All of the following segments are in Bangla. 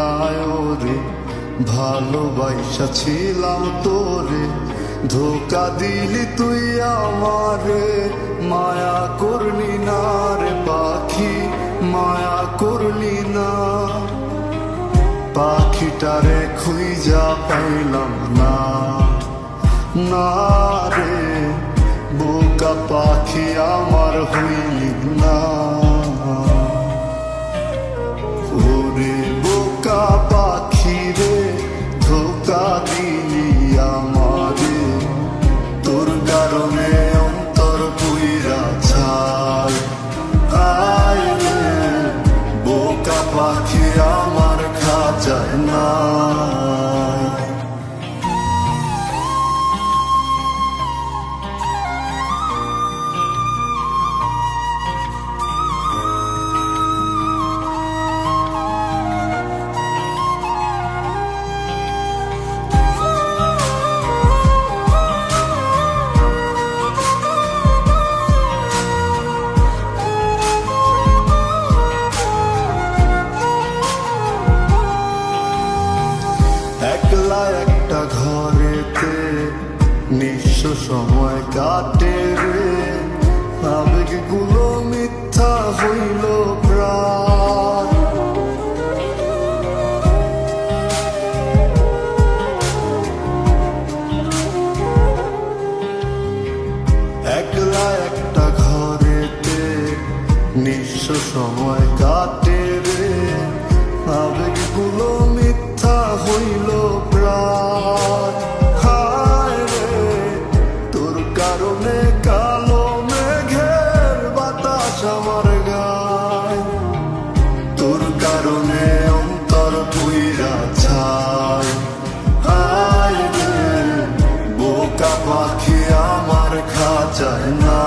বেলায় রে ভালোবাসা ছিলাম তোরে, ধোকা দিলি তুই আমারে। মায়া করলি না রে পাখি, মায়া করলি না। পাখিটারে খুঁজা পাইলাম না, না রে বোকা পাখি আমার হইলি না। ওরে বোকা পাখি রে ধোকা দিলি আমারে, তোর কারণে অন্তর পুইরা ছাই। আয় রে বোকা পাখি আমার খাঁচায় না। একলা একটা ঘরেতে নিঃস্ব সময় কাটে রে, আবেগগুলো মিথ্যা হইল প্রায়। একলা একটা ঘরেতে নিঃস্ব সময় কাটে রে, আবেগগুলো মিথ্যা হইল প্রায়। হায় রে তোর কারণে কালো মেঘের বাতাস আমার গায়, তোর কারণে অন্তর পুইরা ছাই। হায় রে বোকা পাখি আমার খাঁচায় না।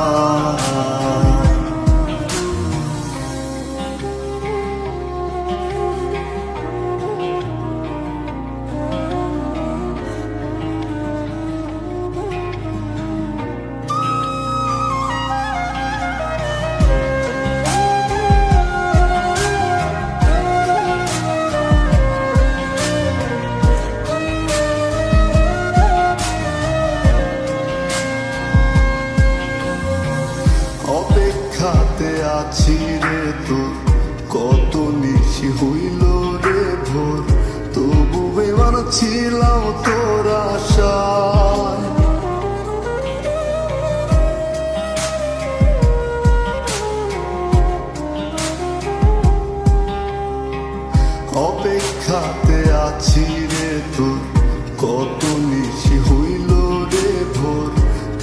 অপেক্ষাতে আছি রে তোর, কত নিশি হইল রে ভোর, তবু বেমান ছিলাম তোর আশায়। অপেক্ষাতে আছি রে তোর, কত নিশি হইল রে ভোর,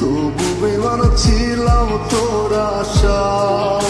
তবু বেমান ছিলাম তোর আশায়।